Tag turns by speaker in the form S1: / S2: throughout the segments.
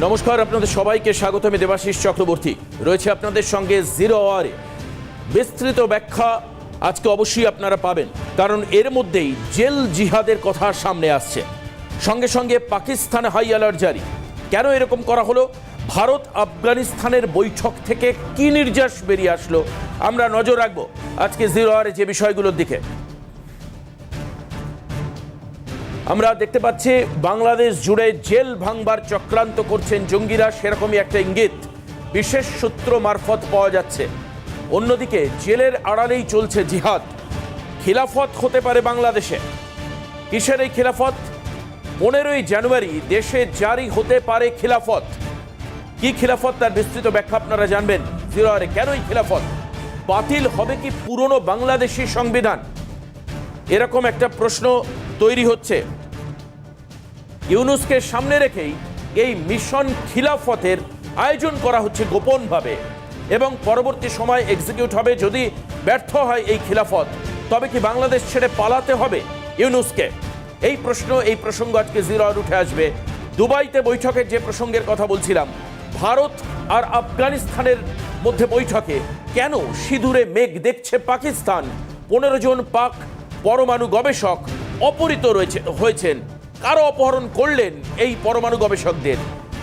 S1: নমস্কার, আপনাদের সবাইকে স্বাগত। আমি দেবাশিস চক্রবর্তী রয়েছে আপনাদের সঙ্গে জিরো আওয়ারে। বিস্তৃত ব্যাখ্যা আজকে অবশ্যই আপনারা পাবেন, কারণ এর মধ্যেই জেল জিহাদের কথা সামনে আসছে। সঙ্গে সঙ্গে পাকিস্তানে হাই অ্যালার্ট জারি। কেন এরকম করা হলো? ভারত আফগানিস্তানের বৈঠক থেকে কি নির্যাস বেরিয়ে আসলো? আমরা নজর রাখবো আজকে জিরো আওয়ারে যে বিষয়গুলোর দিকে। আমরা দেখতে পাচ্ছি বাংলাদেশ জুড়ে জেল ভাঙবার চক্রান্ত করছেন জঙ্গিরা, সেরকমই একটা ইঙ্গিত বিশেষ সূত্র মারফত পাওয়া যাচ্ছে। অন্যদিকে জেলের আড়ালেই চলছে জিহাদ। খিলাফত হতে পারে বাংলাদেশে। কিসের এই খিলাফত? 15ই জানুয়ারি দেশে জারি হতে পারে খিলাফত। কি খিলাফত, তার বিস্তৃত ব্যাখ্যা আপনারা জানবেন জিরো আওয়ারে। কেন এই খিলাফত? বাতিল হবে কি পুরনো বাংলাদেশি সংবিধান? এরকম একটা প্রশ্ন তৈরি হচ্ছে। ইউনূসকে সামনে রেখেই এই মিশন খিলাফতের আয়োজন করা হচ্ছে গোপনভাবে, এবং পরবর্তী সময় এক্সিকিউট হবে। যদি ব্যর্থ হয় এই খিলাফত, তবে কি বাংলাদেশ ছেড়ে পালাতে হবে ইউনূসকে? এই প্রসঙ্গ আজকে জিরো আওয়ার উঠে আসবে। দুবাইতে বৈঠকের যে প্রসঙ্গের কথা বলছিলাম, ভারত আর আফগানিস্তানের মধ্যে বৈঠকে কেন সিঁদুরে মেঘ দেখছে পাকিস্তান? 15 জন পাক পরমাণু গবেষক অপহৃত হয়েছেন। কারো অপহরণ করলেন এই পরমাণু গবেষকদের?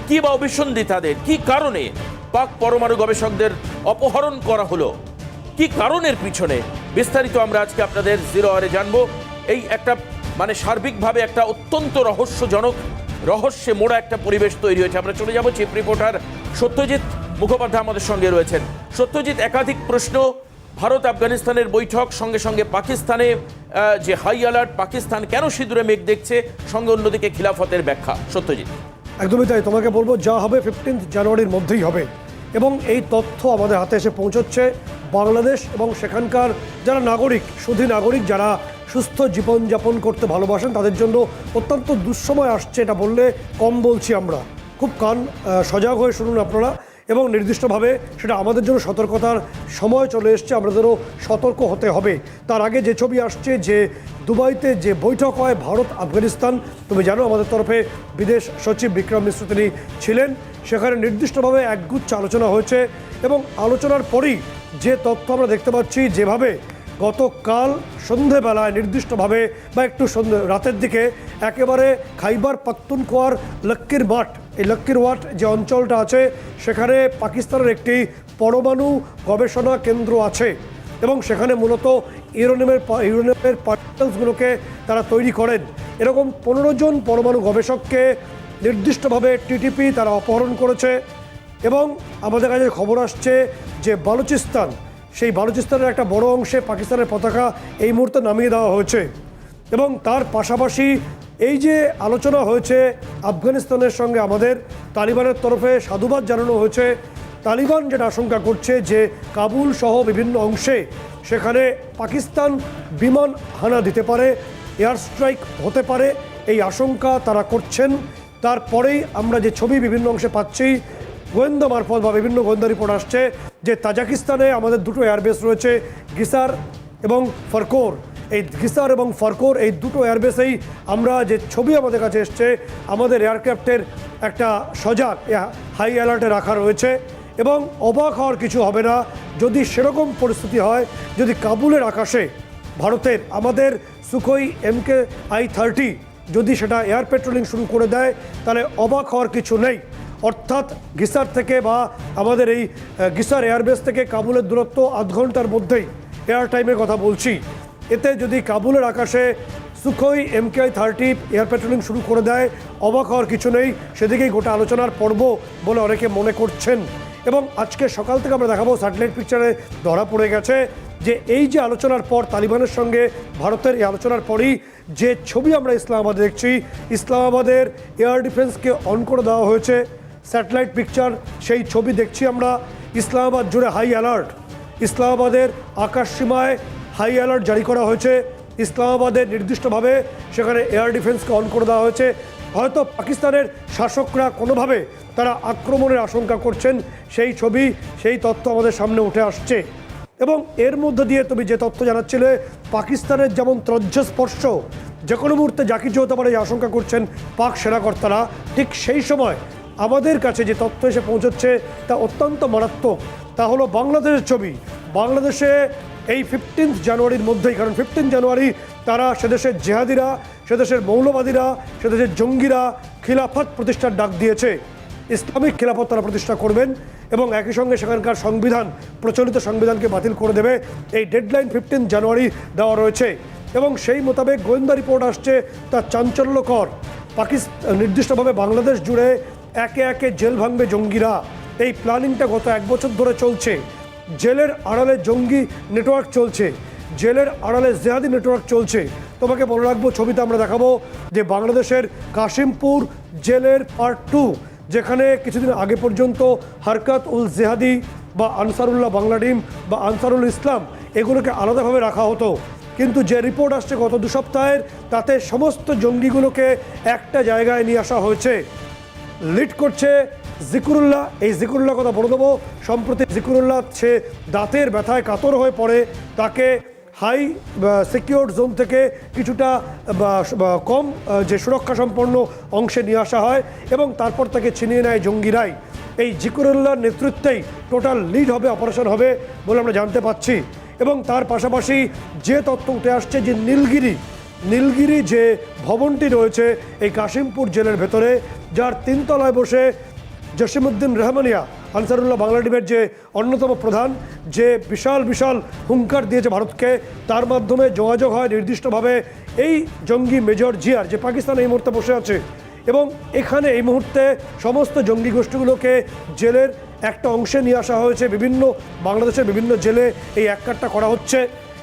S1: কি বা অভিসন্ধি তাদের? কি কারণে পাক পরমাণু গবেষকদের অপহরণ করা হলো? কি কারণের পিছনে? বিস্তারিত আমরা আজকে আপনাদের জিরো আওয়ারে জানবো। এই একটা সার্বিকভাবে একটা অত্যন্ত রহস্যে মোড়া একটা পরিবেশ তৈরি হয়েছে। আমরা চলে যাব চিফ রিপোর্টার সত্যজিৎ মুখোপাধ্যায় আমাদের সঙ্গে রয়েছেন। সত্যজিৎ, একাধিক প্রশ্ন। ভারত আফগানিস্তানের বৈঠক, সঙ্গে সঙ্গে পাকিস্তানে যে হাই অ্যালার্ট, পাকিস্তান কেন সিঁদুরে মেঘ দেখছে, সঙ্গে অন্যদিকে খিলাফতের ব্যাখ্যা। সত্যজিৎ।
S2: একদমই তাই, তোমাকে বলবো যা হবে 15 জানুয়ারির মধ্যেই হবে, এবং এই তথ্য আমাদের হাতে এসে পৌঁছচ্ছে। বাংলাদেশ এবং সেখানকার যারা নাগরিক, সুধী নাগরিক, যারা সুস্থ জীবনযাপন করতে ভালোবাসেন, তাদের জন্য অত্যন্ত দুঃসময় আসছে। এটা বললে কম বলছি আমরা। খুব সজাগ হয়ে শুনুন আপনারা, এবং নির্দিষ্টভাবে সেটা আমাদের জন্য সতর্কতার সময় চলে এসছে। আমাদেরও সতর্ক হতে হবে। তার আগে যে ছবি আসছে, যে দুবাইতে যে বৈঠক হয় ভারত আফগানিস্তান, তুমি জানো আমাদের তরফে বিদেশ সচিব বিক্রম মিশ্র তিনি ছিলেন। সেখানে নির্দিষ্টভাবে একগুচ্ছ আলোচনা হয়েছে, এবং আলোচনার পরই যে তথ্য আমরা দেখতে পাচ্ছি, যেভাবে গতকাল সন্ধেবেলায় নির্দিষ্টভাবে বা একটু রাতের দিকে একেবারে খাইবার পাখতুনখোয়ার লক্কির ওয়াট যে অঞ্চলটা আছে, সেখানে পাকিস্তানের একটি পরমাণু গবেষণা কেন্দ্র আছে, এবং সেখানে মূলত ইউরেনিয়ামের পার্টিকেলসগুলোকে তারা তৈরি করেন। এরকম 15 জন পরমাণু গবেষককে নির্দিষ্টভাবে টিটিপি তারা অপহরণ করেছে। এবং আমাদের কাছে খবর আসছে যে সেই বালুচিস্তানের একটা বড় অংশে পাকিস্তানের পতাকা এই মুহূর্তে নামিয়ে দেওয়া হয়েছে। এবং তার পাশাপাশি এই যে আলোচনা হয়েছে আফগানিস্তানের সঙ্গে, আমাদের তালিবানের তরফে সাধুবাদ জানানো হয়েছে। তালিবান যেটা আশঙ্কা করছে যে কাবুল সহ বিভিন্ন অংশে সেখানে পাকিস্তান বিমান হানা দিতে পারে, এয়ার স্ট্রাইক হতে পারে, এই আশঙ্কা তারা করছেন। তারপরেই আমরা যে ছবি বিভিন্ন অংশে পাচ্ছি গোয়েন্দা মারফত বা বিভিন্ন গোয়েন্দা রিপোর্ট আসছে যে তাজিকিস্তানে আমাদের দুটো এয়ারবেস রয়েছে, গিসার এবং ফরকোর। এই গিসার এবং ফরকোর এই দুটো এয়ারবেসেই আমরা যে ছবি আমাদের কাছে এসছে, আমাদের এয়ারক্রাফটের একটা সজাগ হাই অ্যালার্টে রাখা রয়েছে। এবং অবাক হওয়ার কিছু হবে না যদি সেরকম পরিস্থিতি হয়, যদি কাবুলের আকাশে ভারতের আমাদের সুখোই MKI-30 যদি সেটা এয়ার পেট্রোলিং শুরু করে দেয়, তাহলে অবাক হওয়ার কিছু নেই। অর্থাৎ গিসার থেকে বা আমাদের এই গিসার এয়ারবেস থেকে কাবুলের দূরত্ব আধ ঘন্টার মধ্যেই, এয়ার টাইমের কথা বলছি। এতে যদি কাবুলের আকাশে সুখোই MKI-30 এয়ার পেট্রোলিং শুরু করে দেয়, অবাক হওয়ার কিছু নেই। সেদিকেই গোটা আলোচনার পর্ব বলে অনেকে মনে করছেন। এবং আজকে সকাল থেকে আমরা দেখাবো, স্যাটেলাইট পিকচারে ধরা পড়ে গেছে যে এই যে আলোচনার পর তালিবানের সঙ্গে ভারতের এই আলোচনার পরই যে ছবি আমরা ইসলামাবাদে দেখছি, ইসলামাবাদের এয়ার ডিফেন্সকে অন করে দেওয়া হয়েছে। স্যাটেলাইট পিকচার, সেই ছবি দেখছি আমরা। ইসলামাবাদ জুড়ে হাই অ্যালার্ট, ইসলামাবাদের আকাশসীমায় হাই অ্যালার্ট জারি করা হয়েছে। ইসলামাবাদের নির্দিষ্টভাবে সেখানে এয়ার ডিফেন্সকে অন করে দেওয়া হয়েছে। হয়তো পাকিস্তানের শাসকরা কোনোভাবে তারা আক্রমণের আশঙ্কা করছেন, সেই ছবি, সেই তথ্য আমাদের সামনে উঠে আসছে। এবং এর মধ্যে দিয়ে তুমি যে তথ্য জানাচ্ছিলে, পাকিস্তানের যেমন ত্রজ্জস্পর্শ যে কোনো মুহূর্তে যা কিছু হতে পারে এই আশঙ্কা করছেন পাক সেনাকর্তারা, ঠিক সেই সময় আমাদের কাছে যে তথ্য এসে পৌঁছচ্ছে তা অত্যন্ত মারাত্মক। তা হলো বাংলাদেশের ছবি। বাংলাদেশে এই 15 জানুয়ারির মধ্যেই, কারণ 15 জানুয়ারি তারা সেদেশের জেহাদিরা, সেদেশের মৌলবাদীরা, সেদেশের জঙ্গিরা খিলাফত প্রতিষ্ঠার ডাক দিয়েছে। ইসলামিক খিলাফত তারা প্রতিষ্ঠা করবেন এবং একই সঙ্গে সেখানকার সংবিধান, প্রচলিত সংবিধানকে বাতিল করে দেবে। এই ডেডলাইন 15 জানুয়ারি দেওয়া রয়েছে এবং সেই মোতাবেক গোয়েন্দা রিপোর্ট আসছে তা চাঞ্চল্যকর। পাকিস্তান নির্দিষ্টভাবে বাংলাদেশ জুড়ে একে একে জেল ভাঙবে জঙ্গিরা। এই প্ল্যানিংটা গত 1 বছর ধরে চলছে। জেলের আড়ালে জঙ্গি নেটওয়ার্ক চলছে, জেলের আড়ালে জেহাদি নেটওয়ার্ক চলছে। তোমাকে বলে রাখবো, ছবিতে আমরা দেখাবো যে বাংলাদেশের কাশিমপুর জেলের পার্ট 2, যেখানে কিছুদিন আগে পর্যন্ত হরকত উল জেহাদি বা আনসারুল্লাহ বাংলা টিম বা আনসারুল ইসলাম এগুলোকে আলাদাভাবে রাখা হতো, কিন্তু যে রিপোর্ট আসছে গত 2 সপ্তাহের, তাতে সমস্ত জঙ্গিগুলোকে একটা জায়গায় নিয়ে আসা হয়েছে। লিড করছে জিকুরুল্লাহ। এই জিকুরুল্লাহ কথা বলে দেবো। সম্প্রতি জিকুরুল্লাহ সে দাঁতের ব্যথায় কাতর হয়ে পড়ে, তাকে হাই সিকিউরড জোন থেকে কিছুটা কম যে সুরক্ষা সম্পন্ন অংশে নিয়ে আসা হয় এবং তারপর তাকে ছিনিয়ে নেয় জঙ্গিরাই। এই জিকুরুল্লাহর নেতৃত্বেই টোটাল লিড হবে, অপারেশন হবে বলে আমরা জানতে পাচ্ছি। এবং তার পাশাপাশি যে তথ্য উঠে আসছে যে নীলগিরি যে ভবনটি রয়েছে এই কাশিমপুর জেলের ভেতরে, যার 3 তলায় বসে জসিমউদ্দিন রহমানিয়া, আনসারুল্লাহ বাংলা টিমের যে অন্যতম প্রধান, যে বিশাল হুঙ্কার দিয়েছে ভারতকে, তার মাধ্যমে যোগাযোগ হয় নির্দিষ্টভাবে এই জঙ্গি মেজর জিয়ার, যে পাকিস্তান এই মুহূর্তে বসে আছে। এবং এখানে এই মুহূর্তে সমস্ত জঙ্গি গোষ্ঠীগুলোকে জেলের একটা অংশে নিয়ে আসা হয়েছে। বাংলাদেশের বিভিন্ন জেলে এই এককাট্টা করা হচ্ছে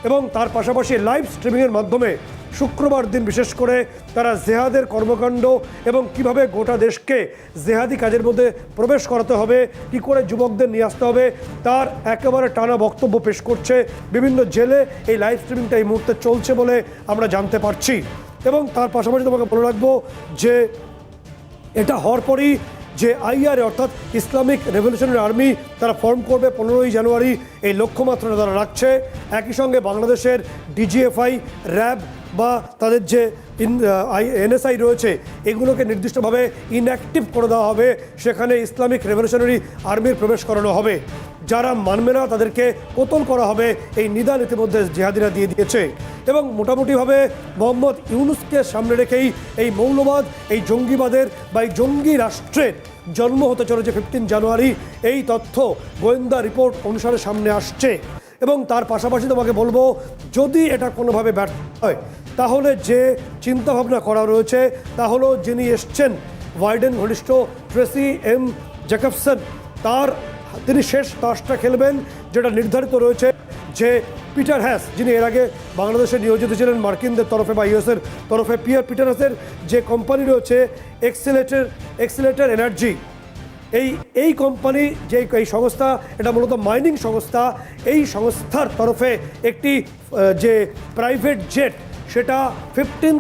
S2: এবং তার পাশাপাশি লাইভ স্ট্রিমিংয়ের মাধ্যমে শুক্রবার দিন বিশেষ করে তারা জেহাদের কর্মকাণ্ড এবং কিভাবে গোটা দেশকে জেহাদি কাজের মধ্যে প্রবেশ করাতে হবে, কি করে যুবকদের নিয়ে আসতে হবে, তার একেবারে টানা বক্তব্য পেশ করছে। বিভিন্ন জেলে এই লাইভ স্ট্রিমিংটা এই মুহূর্তে চলছে বলে আমরা জানতে পারছি। এবং তার পাশাপাশি তোমাকে বলে রাখবো যে এটা হওয়ার পরই যে আইআরএ অর্থাৎ ইসলামিক রেভলিউশনারি আর্মি তারা ফর্ম করবে 15ই জানুয়ারি, এই লক্ষ্যমাত্রা তারা রাখছে। একই সঙ্গে বাংলাদেশের ডিজিএফআই, র্যাব বা তাদের যে এনএসআই রয়েছে এগুলোকে নির্দিষ্টভাবে ইনঅ্যাক্টিভ করে দেওয়া হবে, সেখানে ইসলামিক রেভলিউশনারি আর্মির প্রবেশ করানো হবে। যারা মানবে না তাদেরকে কোতল করা হবে, এই নিদান ইতিমধ্যে জিহাদিরা দিয়ে দিয়েছে। এবং মোটামুটিভাবে মোহাম্মদ ইউনুসকে সামনে রেখেই এই মৌলবাদ, এই জঙ্গিবাদের বা এই জঙ্গি রাষ্ট্রের জন্ম হতে চলেছে 15 জানুয়ারি। এই তথ্য গোয়েন্দা রিপোর্ট অনুসারে সামনে আসছে। এবং তার পাশাপাশি তোমাকে বলবো, যদি এটা কোনোভাবে ব্যর্থ হয় তাহলে যে চিন্তাভাবনা করা রয়েছে তা হলো, যিনি এসছেন বাইডেন ঘনিষ্ঠ ট্রেসি এম জ্যাকবসন, তিনি শেষ তাসটা খেলবেন, যেটা নির্ধারিত রয়েছে যে পিটার হ্যাস, যিনি এর আগে বাংলাদেশে নিয়োজিত ছিলেন মার্কিনদের তরফে বা ইউএসের তরফে, পিটার হ্যাসের যে কোম্পানি রয়েছে এক্সিলেটর এনার্জি, এই কোম্পানি যে এই সংস্থা, এটা মূলত মাইনিং সংস্থা, এই সংস্থার তরফে একটি যে প্রাইভেট জেট, সেটা 15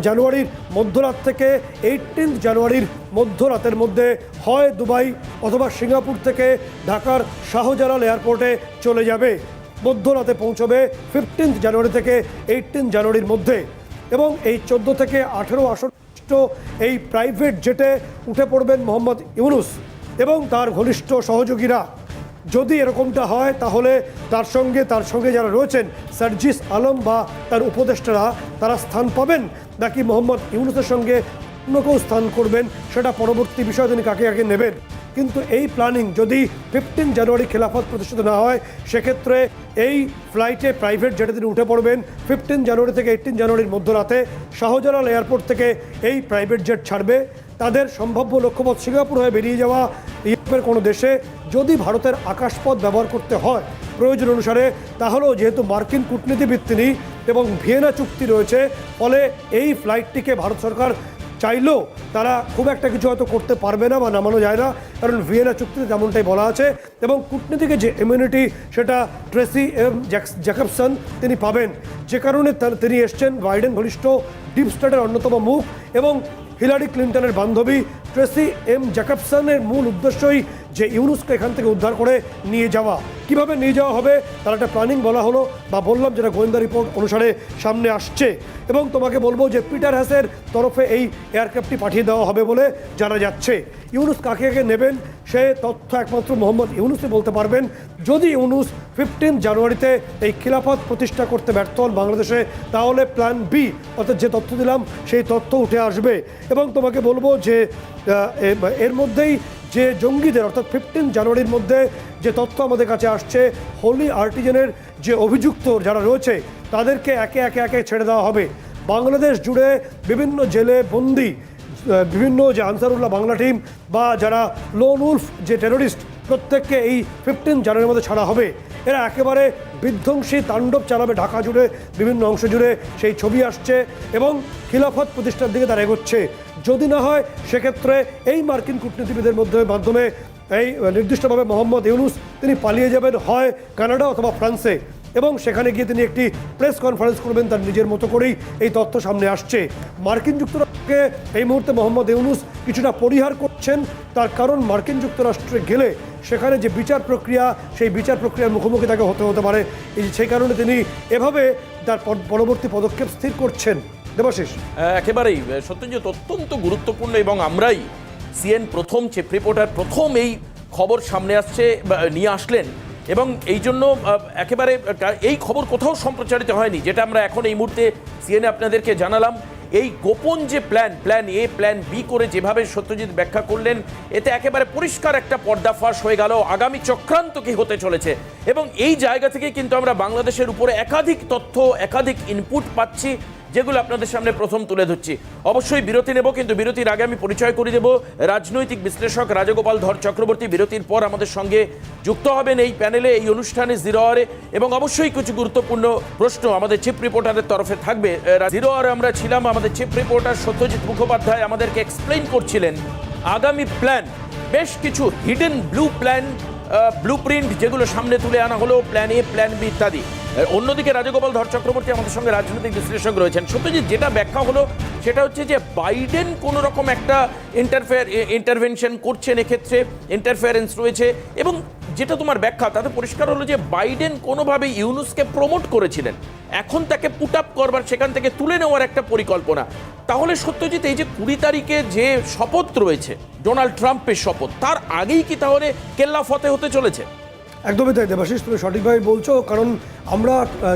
S2: জানুয়ারির মধ্যরাত থেকে 18 জানুয়ারির মধ্যরাতের মধ্যে হয় দুবাই অথবা সিঙ্গাপুর থেকে ঢাকার শাহজালাল এয়ারপোর্টে চলে যাবে। মধ্যরাতে পৌঁছবে 15 জানুয়ারি থেকে 18 জানুয়ারির মধ্যে। এবং এই 14 থেকে 18 আসন্ন এই প্রাইভেট জেটে উঠে পড়বেন মোহাম্মদ ইউনুস এবং তার ঘনিষ্ঠ সহযোগীরা। যদি এরকমটা হয় তাহলে তার সঙ্গে যারা রয়েছেন সার্জিস আলম বা তার উপদেষ্টারা, তারা স্থান পাবেন, নাকি মোহাম্মদ ইউনুসের সঙ্গে অন্য কেউ স্থান করবেন, সেটা পরবর্তী বিষয়, তিনি কাকে নেবেন। কিন্তু এই প্ল্যানিং যদি 15 জানুয়ারি খেলাফত প্রতিষ্ঠিত না হয়, সেক্ষেত্রে এই ফ্লাইটে প্রাইভেট জেটে তিনি উঠে পড়বেন 15 জানুয়ারি থেকে 18 জানুয়ারির মধ্যরাতে। শাহজালাল এয়ারপোর্ট থেকে এই প্রাইভেট জেট ছাড়বে। তাদের সম্ভাব্য লক্ষ্যপথ সিঙ্গাপুর হয়ে বেরিয়ে যাওয়া ইউরোপের কোনো দেশে, যদি ভারতের আকাশপথ ব্যবহার করতে হয় প্রয়োজন অনুসারে, তাহলেও যেহেতু মার্কিন কূটনীতিবিদ তিনি এবং ভিয়েনা চুক্তি রয়েছে, ফলে এই ফ্লাইটটিকে ভারত সরকার চাইলেও তারা খুব একটা কিছু হয়তো করতে পারবে না বা নামানো যায় না, কারণ ভিয়েনা চুক্তিতে তেমনটাই বলা আছে। এবং কূটনীতিকে যে ইমিউনিটি, সেটা ট্রেসি এম জ্যাকবসন তিনি পাবেন, যে কারণে তিনি এসছেন বাইডেন ঘনিষ্ঠ ডিপ স্টেটের অন্যতম মুখ এবং হিলারি ক্লিন্টনের বান্ধবী ট্রেসি এম জ্যাকবসনের মূল উদ্দেশ্যই যে ইউনুসকে এখান থেকে উদ্ধার করে নিয়ে যাওয়া। কিভাবে নিয়ে যাওয়া হবে তার একটা প্ল্যানিং বলা হলো, বা বললাম যেটা গোয়েন্দা রিপোর্ট অনুসারে সামনে আসছে। এবং তোমাকে বলবো যে পিটার হ্যাসের তরফে এই এয়ারক্রাফটটি পাঠিয়ে দেওয়া হবে বলে জানা যাচ্ছে। ইউনুস কাকে কাকে নেবেন সে তথ্য একমাত্র মোহাম্মদ ইউনুসই বলতে পারবেন। যদি ইউনুস 15 জানুয়ারিতে এই খিলাফত প্রতিষ্ঠা করতে ব্যর্থ হন বাংলাদেশে, তাহলে প্ল্যান বি অর্থাৎ যে তথ্য দিলাম সেই তথ্য উঠে আসবে। এবং তোমাকে বলবো যে এর মধ্যেই যে জঙ্গিদের অর্থাৎ 15 জানুয়ারির মধ্যে যে তথ্য আমাদের কাছে আসছে, হোলি আর্টিজেনের যে অভিযুক্ত যারা রয়েছে তাদেরকে একে একে ছেড়ে দেওয়া হবে। বাংলাদেশ জুড়ে বিভিন্ন জেলে বন্দি বিভিন্ন যে আনসারুল্লাহ বাংলা টিম বা যারা লোন উলফ যে টেরোরিস্ট, প্রত্যেককে এই 15 জানুয়ারির মধ্যে ছাড়া হবে। এরা একেবারে বিধ্বংসী তাণ্ডব চালাবে ঢাকা জুড়ে, বিভিন্ন অংশ জুড়ে সেই ছবি আসছে এবং খিলাফত প্রতিষ্ঠার দিকে তারা এগোচ্ছে। যদি না হয় সেক্ষেত্রে এই মার্কিন কূটনীতিবিদের মাধ্যমে এই নির্দিষ্টভাবে মোহাম্মদ ইউনুস তিনি পালিয়ে যাবেন হয় কানাডা অথবা ফ্রান্সে, এবং সেখানে গিয়ে তিনি একটি প্রেস কনফারেন্স করবেন তার নিজের মতো করেই। এই তথ্য সামনে আসছে। মার্কিন যুক্তরাষ্ট্রকে এই মুহূর্তে মোহাম্মদ ইউনুস কিছুটা পরিহার করছেন, তার কারণ মার্কিন যুক্তরাষ্ট্রে গেলে সেখানে যে বিচার প্রক্রিয়া, সেই বিচার প্রক্রিয়ার মুখোমুখি তাকে হতে পারে। সেই কারণে তিনি এভাবে তার পরবর্তী পদক্ষেপ স্থির করছেন। দেবাশিস,
S1: একেবারেই সত্যজিৎ অত্যন্ত গুরুত্বপূর্ণ, এবং আমরাই সিএন প্রথম চিফ রিপোর্টার প্রথম এই খবর সামনে আসছে নিয়ে আসলেন, এবং এই জন্য একেবারে এই খবর কোথাও সম্প্রচারিত হয়নি, যেটা আমরা এখন এই মুহূর্তে সিএনএ আপনাদেরকে জানালাম। এই গোপন যে প্ল্যান এ প্ল্যান বি করে যেভাবে সত্যজিৎ ব্যাখ্যা করলেন, এতে একেবারে পরিষ্কার একটা পর্দাফাশ হয়ে গেল আগামী চক্রান্ত কি হতে চলেছে। এবং এই জায়গা থেকে কিন্তু আমরা বাংলাদেশের উপরে একাধিক তথ্য, একাধিক ইনপুট পাচ্ছি, যেগুলো আপনাদের সামনে প্রথম তুলে ধরছি। অবশ্যই বিরতি নেব, কিন্তু বিরতির আগে আমি পরিচয় করে দেব রাজনৈতিক বিশ্লেষক রাজগোপাল ধর চক্রবর্তী। বিরতির পর আমাদের সঙ্গে যুক্ত হবেন এই প্যানেলে, এই অনুষ্ঠানে জিরো আওয়ারে, এবং অবশ্যই কিছু গুরুত্বপূর্ণ প্রশ্ন আমাদের চিফ রিপোর্টারের তরফে থাকবে। জিরো আওয়ারে আমরা ছিলাম, আমাদের চিফ রিপোর্টার সত্যজিৎ মুখোপাধ্যায় আমাদেরকে এক্সপ্লেইন করছিলেন আগামী প্ল্যান, বেশ কিছু হিডেন ব্লুপ্রিন্ট যেগুলো সামনে তুলে আনা হলো, প্ল্যান এ প্ল্যান বি ইত্যাদি। অন্যদিকে রাজগোপাল ধর চক্রবর্তী আমাদের সঙ্গে রাজনৈতিক বিশ্লেষক রয়েছেন। সত্যজিৎ, যেটা ব্যাখ্যা হলো সেটা হচ্ছে যে বাইডেন কোনো রকম একটা ইন্টারভেনশন করছেন, এক্ষেত্রে ইন্টারফেয়ারেন্স রয়েছে, এবং যেটা তোমার ব্যাখ্যা তাতে পরিষ্কার হলো যে বাইডেন কোনোভাবে ইউনুসকে প্রমোট করেছিলেন, এখন তাকে পুট আপ করবার, সেখান থেকে তুলে নেওয়ার একটা পরিকল্পনা। তাহলে সত্যজিৎ, এই যে 20 তারিখে যে শপথ রয়েছে ডোনাল্ড ট্রাম্পের শপথ, তার আগেই কি তাহলে কেল্লা ফতে হতে চলেছে?
S2: একদমই তাই দেবাশিস, তুমি সঠিকভাবে বলছো। কারণ আমরা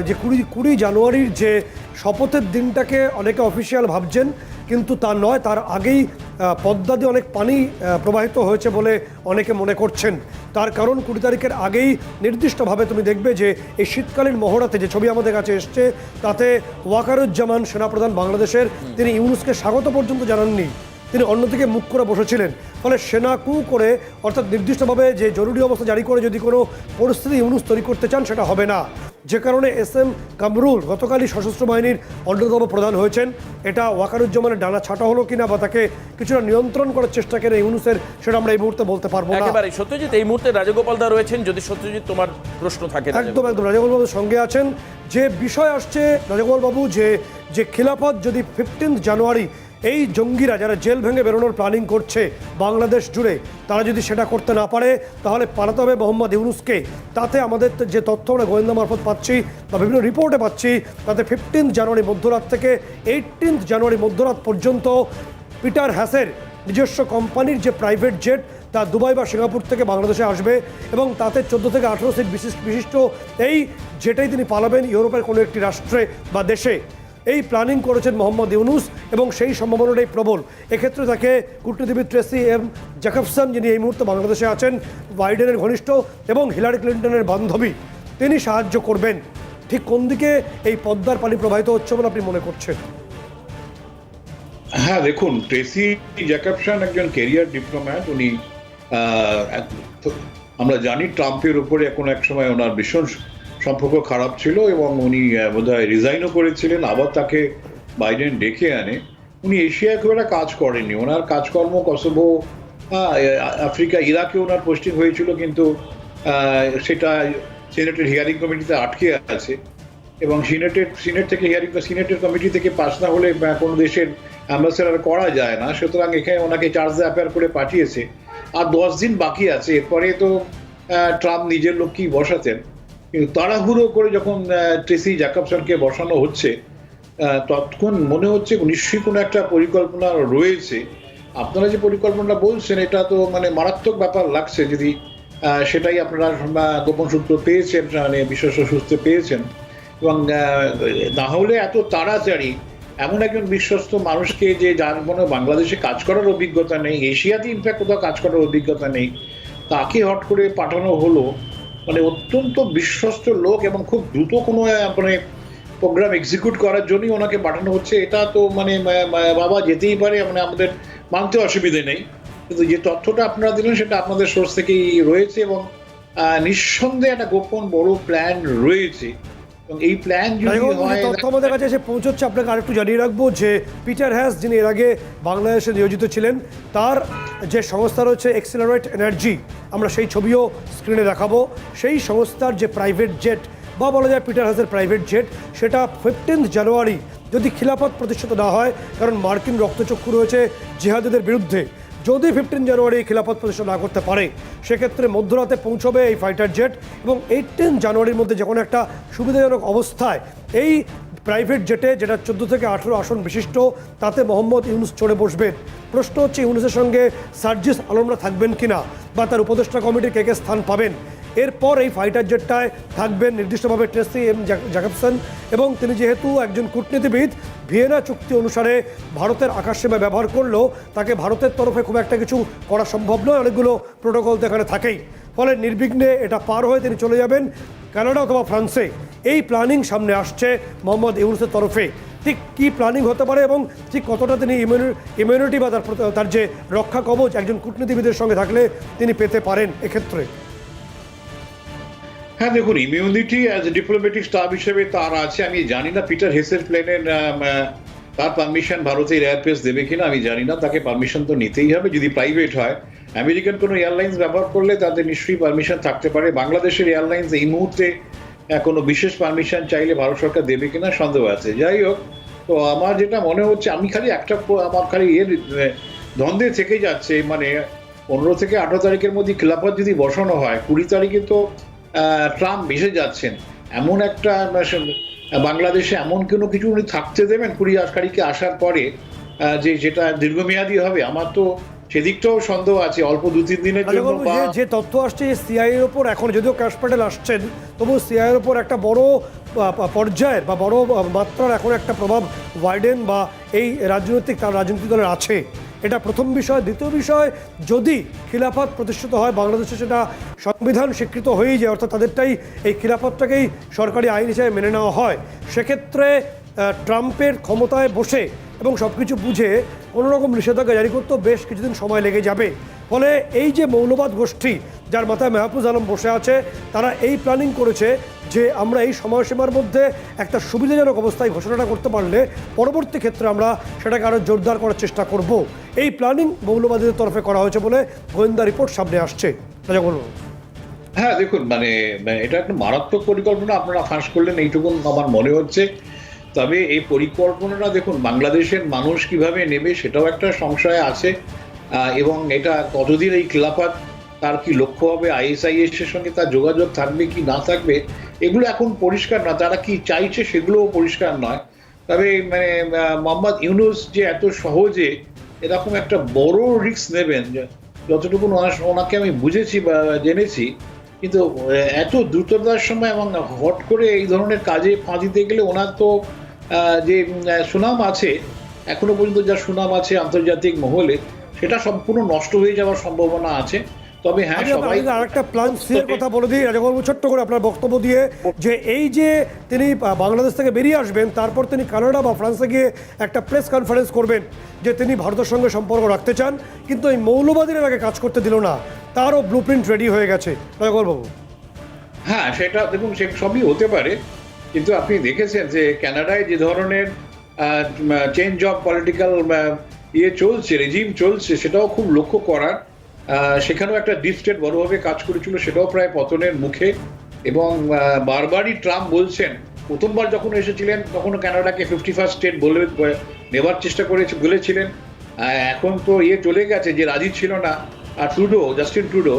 S2: যে 20 জানুয়ারির যে শপথের দিনটাকে অনেকে অফিসিয়াল ভাবছেন, কিন্তু তা নয়, তার আগেই পদ্মা দিয়ে অনেক পানি প্রবাহিত হয়েছে বলে অনেকে মনে করছেন। তার কারণ 20 তারিখের আগেই নির্দিষ্টভাবে তুমি দেখবে যে এই শীতকালীন মহড়াতে যে ছবি আমাদের কাছে এসছে, তাতে ওয়াকারুজ্জামান সেনাপ্রধান বাংলাদেশের, তিনি ইউনুসকে স্বাগত পর্যন্ত জানাননি, তিনি অন্যদিকে মুখ করে বসেছিলেন। ফলে সেনা কু করে, অর্থাৎ নির্দিষ্টভাবে যে জরুরি অবস্থা জারি করে যদি কোনো পরিস্থিতি ইউনুস তৈরি করতে চান, সেটা হবে না। যে কারণে SM কামরুল গতকালই সশস্ত্র বাহিনীর অন্যতম প্রধান হয়েছেন। এটা ওয়াকারুজ্জামানের ডানা ছাটা হলো কিনা বা তাকে কিছুটা নিয়ন্ত্রণ করার চেষ্টা করে ইউনুসের, সেটা আমরা এই মুহূর্তে বলতে পারবো না।
S1: একেবারে সত্যজিৎ, এই মুহূর্তে রাজগোপাল দা রয়েছেন, যদি সত্যজিৎ তোমার প্রশ্ন থাকে।
S2: একদম রাজগোপাল বাবুর সঙ্গে আছেন। যে বিষয় আসছে রাজগোপাল বাবু, যে খিলাফত যদি 15 জানুয়ারি এই জঙ্গিরা যারা জেল ভেঙে বেরোনোর প্ল্যানিং করছে বাংলাদেশ জুড়ে, তারা যদি সেটা করতে না পারে, তাহলে পালাতে হবে মোহাম্মদ ইউনুসকে। তাতে আমাদের যে তথ্য আমরা গোয়েন্দা মারফত পাচ্ছি বা বিভিন্ন রিপোর্টে পাচ্ছি, তাতে 15 জানুয়ারি মধ্যরাত থেকে 18 জানুয়ারি মধ্যরাত পর্যন্ত পিটার হ্যাসের নিজস্ব কোম্পানির যে প্রাইভেট জেট, তা দুবাই বা সিঙ্গাপুর থেকে বাংলাদেশে আসবে, এবং তাতে 14 থেকে 18 সিট বিশিষ্ট এই জেটেই তিনি পালাবেন ইউরোপের কোনো একটি রাষ্ট্রে বা দেশে। এই প্ল্যানিং করেছেন মোহাম্মদ ইউনুস, এবং সেই সম্ভাবনাটাই প্রবল। এক্ষেত্রে তাকে কূটনীতিবিদ ট্রেসি জ্যাকবসন, যিনি এই মুহূর্তে বাংলাদেশে আছেন, বাইডেনের ঘনিষ্ঠ এবং হিলারি ক্লিন্টনের বান্ধবী, তিনি সাহায্য করবেন। ঠিক কোন দিকে এই পদ্মার পানি প্রবাহিত হচ্ছে বলে আপনি মনে করছেন?
S3: হ্যাঁ, দেখুন, ট্রেসি জ্যাকবসন একজন ক্যারিয়ার ডিপ্লোম্যাট। উনি আমরা জানি ট্রাম্পের উপরে কোনো এক সময় ওনার ভীষণ সম্পর্ক খারাপ ছিল, এবং উনি বোধহয় রিজাইনও করেছিলেন, আবার তাকে বাইডেন ডেকে আনে। উনি এশিয়ায় খুব একটা কাজ করেননি, ওনার কাজকর্ম কসোভো, আফ্রিকা, ইরাকে ওনার পোস্টিং হয়েছিল, কিন্তু সেটা সিনেটের হিয়ারিং কমিটিতে আটকে আছে, এবং সিনেটের কমিটি থেকে পাস না হলে কোনো দেশের অ্যাম্বাসেডার করা যায় না। সুতরাং এখানে ওনাকে চার্জ অ্যাফেয়ার করে পাঠিয়েছে। আর 10 দিন বাকি আছে, এরপরে তো ট্রাম্প নিজের লোককেই বসাতেন, কিন্তু তাড়াহুড়ো করে যখন ট্রেসি জ্যাকবসনকে বসানো হচ্ছে ততক্ষণ মনে হচ্ছে নিশ্চয়ই কোনো একটা পরিকল্পনা রয়েছে। আপনারা যে পরিকল্পনাটা বলছেন এটা তো মানে মারাত্মক ব্যাপার লাগছে, যদি সেটাই আপনারা গোপন সূত্র পেয়েছেন, মানে বিশ্বস্ত সূত্রে পেয়েছেন, এবং না হলে এত তাড়াতাড়ি এমন একজন বিশ্বস্ত মানুষকে, যে যার মনে বাংলাদেশে কাজ করার অভিজ্ঞতা নেই, এশিয়াতে ইনফ্যাক্ট কোথাও কাজ করার অভিজ্ঞতা নেই, তাকে হট করে পাঠানো হলো। মানে অত্যন্ত বিশ্বস্ত লোক এবং খুব দ্রুত কোনো মানে প্রোগ্রাম এক্সিকিউট করার জন্যই ওনাকে পাঠানো হচ্ছে। এটা তো মানে বাবা যেতেই পারে, মানে আমাদের মানতে অসুবিধে নেই, কিন্তু যে তথ্যটা আপনারা দিলেন সেটা আপনাদের সোর্স থেকেই রয়েছে, এবং নিঃসন্দেহে একটা গোপন বড় প্ল্যান রয়েছে। এবং এই প্ল্যান যদি হয়,
S2: তথ্য আমাদের কাছে এসে পৌঁছচ্ছে, আপনাকে আরেকটু জানিয়ে রাখবো যে পিটার হ্যাস, যিনি এর আগে বাংলাদেশে নিয়োজিত ছিলেন, তার যে সংস্থা রয়েছে এক্সিলারেট এনার্জি, আমরা সেই ছবিও স্ক্রিনে দেখাবো। সেই সংস্থার যে প্রাইভেট জেট, বা বলা যায় পিটার হ্যাসের প্রাইভেট জেট, সেটা 15 জানুয়ারি যদি খিলাফত প্রতিষ্ঠিত না হয়, কারণ মার্কিন রক্তচক্ষু রয়েছে জিহাদিদের বিরুদ্ধে, যদি 15 জানুয়ারি খিলাফত প্রতিষ্ঠা না করতে পারে, সেক্ষেত্রে মধ্যরাতে পৌঁছবে এই ফাইটার জেট, এবং 18 জানুয়ারির মধ্যে যখন একটা সুবিধাজনক অবস্থায় এই প্রাইভেট জেটে, যেটা 14 থেকে 18 আসন বিশিষ্ট, তাতে মোহাম্মদ ইউনুস চড়ে বসবেন। প্রশ্ন হচ্ছে ইউনুসের সঙ্গে সার্জিস আলমরা থাকবেন কিনা, বা তার উপদেষ্টা কমিটির কে স্থান পাবেন। এরপর এই ফাইটার জেটটায় থাকবেন নির্দিষ্টভাবে ট্রেসি জ্যাকবসন, এবং তিনি যেহেতু একজন কূটনীতিবিদ, ভিয়েনা চুক্তি অনুসারে ভারতের আকাশসীমা ব্যবহার করলেও তাকে ভারতের তরফে খুব একটা কিছু করা সম্ভব নয়, অনেকগুলো প্রোটোকল তো এখানে থাকেই। ফলে নির্বিঘ্নে এটা পার হয়ে তিনি চলে যাবেন কানাডা অথবা ফ্রান্সে। এই প্ল্যানিং সামনে আসছে মোহাম্মদ ইউনুসের তরফে। ঠিক কী প্ল্যানিং হতে পারে এবং ঠিক কতটা তিনি ইমিউনিটি বা তার যে রক্ষা কবচ একজন কূটনীতিবিদের সঙ্গে থাকলে তিনি পেতে পারেন এক্ষেত্রে?
S3: হ্যাঁ দেখুন, immunity as a diplomatic staff হিসেবে তার আছে। আমি জানি না পিটার হেসের প্লেনের তার পারমিশন ভারতের এয়ারপেস দেবে কিনা, আমি জানি না। তাকে পারমিশন তো নিতেই হবে, যদি প্রাইভেট হয়। আমেরিকান কোনো এয়ারলাইন্স ব্যবহার করলে তাদের নিশ্চয়ই পারমিশন থাকতে পারে। বাংলাদেশের এয়ারলাইন্স এই মুহূর্তে কোনো বিশেষ পারমিশন চাইলে ভারত সরকার দেবে কিনা সন্দেহ আছে। যাই হোক, তো আমার যেটা মনে হচ্ছে, আমি খালি একটা আমার খালি দ্বন্দ্বে থেকে যাচ্ছে, মানে 15 থেকে 18 তারিখের মধ্যে খিলাফত যদি বসানো হয়, 20 তারিখে তো ট্রাম্প ভেসে যাচ্ছেন। এমন একটা বাংলাদেশে এমন কোনো কিছু উনি থাকতে দেবেন 20 তারিখে আসার পরে যেটা দীর্ঘমেয়াদী হবে? আমার তো সেদিকটাও সন্দেহ আছে। অল্প 2-3 দিনের জন্য
S2: যে তথ্য আসছে সিআইএর ওপর, এখন যদিও ক্যাশ প্যাটেল আসছেন, তবু সিআইএর ওপর একটা বড় পর্যায়ের বা বড় মাত্রার এখন একটা প্রভাব বাইডেন বা এই রাজনৈতিক দলের আছে। এটা প্রথম বিষয়। দ্বিতীয় বিষয়, যদি খিলাফত প্রতিষ্ঠিত হয় বাংলাদেশে, সেটা সংবিধান স্বীকৃত হয়েই যায়, অর্থাৎ তাদেরটাই এই খিলাফতটাকেই সরকারি আইন হিসেবে মেনে নেওয়া হয়, সেক্ষেত্রে ট্রাম্পের ক্ষমতায় বসে এবং সব কিছু বুঝে কোনো রকম নিষেধাজ্ঞা জারি করতেও বেশ কিছুদিন সময় লেগে যাবে। ফলে এই যে মৌলবাদ গোষ্ঠী, যার মাথায় মেহফুজ আলম বসে আছে, তারা এই প্ল্যানিং করেছে যে আমরা এই সময়সীমার মধ্যে একটা সুবিধাজনক অবস্থায় ঘোষণাটা করতে পারলে পরবর্তী ক্ষেত্রে আমরা সেটাকে আরও জোরদার করার চেষ্টা করব। এই প্ল্যানিং মৌলবাদীদের তরফে করা হয়েছে বলে গোয়েন্দা রিপোর্ট সামনে আসছে।
S3: হ্যাঁ দেখুন, মানে এটা একটা মারাত্মক পরিকল্পনা আপনারা ফাঁস করলেন, এইটুকুন আমার মনে হচ্ছে। তবে এই পরিকল্পনাটা দেখুন, বাংলাদেশের মানুষ কিভাবে নেবে সেটাও একটা সংশয় আছে, এবং এটা কতদিন এই খিলাফত, তার কি লক্ষ্য হবে, আইএসআইএস এর সঙ্গে তার যোগাযোগ থাকবে কি না থাকবে, এগুলো এখন পরিষ্কার না। তারা কি চাইছে সেগুলোও পরিষ্কার নয়। তবে মানে মোহাম্মদ ইউনুস যে এত সহজে এরকম একটা বড় রিস্ক নেবেন, যতটুকু ওনাকে আমি বুঝেছি বা জেনেছি, কিন্তু এত দ্রুততার সময় এবং হট করে এই ধরনের কাজে পা দিতে গেলে ওনার তো যে সুনাম আছে, এখনো পর্যন্ত যা সুনাম আছে আন্তর্জাতিক মহলে, সেটা সম্পূর্ণ নষ্ট হয়ে যাওয়ার সম্ভাবনা আছে। তবে হ্যাঁ, সবাই
S2: আরেকটা প্ল্যান সি এর কথা বলে দিই রাজাবাবু, ছোট্ট করে আপনার বক্তব্য দিয়ে, যে এই যে তিনি বাংলাদেশ থেকে বেরিয়ে আসবেন, তারপর তিনি কানাডা বা ফ্রান্সে গিয়ে একটা প্রেস কনফারেন্স করবেন যে তিনি ভারতের সঙ্গে সম্পর্ক রাখতে চান, কিন্তু এই মৌলবাদীরা আগে কাজ করতে দিল না, তারও ব্লুপ্রিন্ট রেডি হয়ে গেছে। রাজাবাবু,
S3: হ্যাঁ সেটা দেখুন, সে সবই হতে পারে, কিন্তু আপনি দেখেছেন যে কানাডায় যে ধরনের চেঞ্জ অফ পলিটিক্যাল চলছে, রেজিম চলছে, সেটাও খুব লক্ষ্য করার। সেখানেও একটা ডিপ স্টেট বড়ভাবে কাজ করেছিল, সেটাও প্রায় পতনের মুখে। এবং বারবারই ট্রাম্প বলছেন, প্রথমবার যখন এসেছিলেন তখনও কানাডাকে 51st স্টেট বলে নেবার চেষ্টা বলেছিলেন। এখন তো চলে গেছে, যে রাজি ছিল না আর জাস্টিন ট্রুডো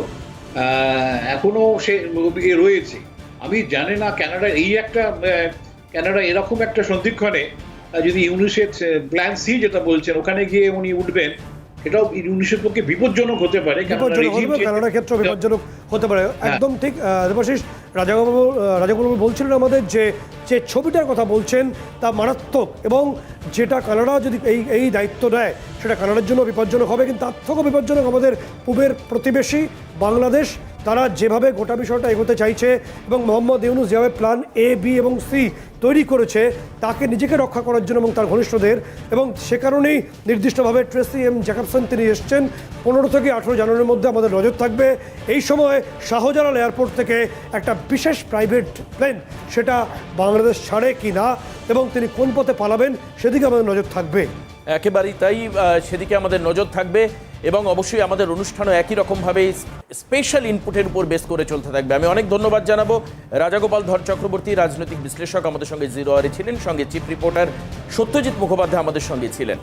S3: এখনো সে রয়েছে। আমি জানি না কানাডা এরকম একটা সন্ধিক্ষণে যদি ইউনিসেফ প্ল্যান সি যেটা বলছেন ওখানে গিয়ে উনি উঠবেন, এটাও ইউনিসেফের পক্ষে বিপজ্জনক হতে পারে।
S2: কানাডার ক্ষেত্রে বিপজ্জনক হতে পারে, একদম ঠিক। দেবাশিস, রাজাবাবু বলছিলেন আমাদের যে ছবিটার কথা বলছেন তা মারাত্মক, এবং যেটা কানাডা যদি এই দায়িত্ব নেয় সেটা কানাডার জন্য বিপজ্জনক হবে। কিন্তু তার থেকেও বিপজ্জনক আমাদের পূবের প্রতিবেশী বাংলাদেশ। তারা যেভাবে গোটা বিষয়টা এগোতে চাইছে এবং মোহাম্মদ ইউনূস যেভাবে প্ল্যান এ, বি এবং সি তৈরি করেছে তাকে নিজেকে রক্ষা করার জন্য এবং তার ঘনিষ্ঠদের, এবং সে কারণেই নির্দিষ্টভাবে ট্রেসি এম জ্যাকবসন তিনি এসছেন। 15 থেকে 18 জানুয়ারির মধ্যে আমাদের নজর থাকবে। এই সময় শাহজালাল এয়ারপোর্ট থেকে একটা বিশেষ প্রাইভেট প্লেন সেটা বাংলাদেশ ছাড়ে কি না এবং তিনি কোন পথে পালাবেন সেদিকে আমাদের নজর থাকবে।
S1: একেবারেই তাই, সেদিকে আমাদের নজর থাকবে এবং অবশ্যই আমাদের অনুষ্ঠানও একই রকমভাবে স্পেশাল ইনপুটের উপর বেস করে চলতে থাকবে। আমি অনেক ধন্যবাদ জানাবো রাজাগোপাল ধর চক্রবর্তী, রাজনৈতিক বিশ্লেষক আমাদের সঙ্গে জিরো আওয়ারে ছিলেন, সঙ্গে চিফ রিপোর্টার সত্যজিৎ মুখোপাধ্যায় আমাদের সঙ্গে ছিলেন।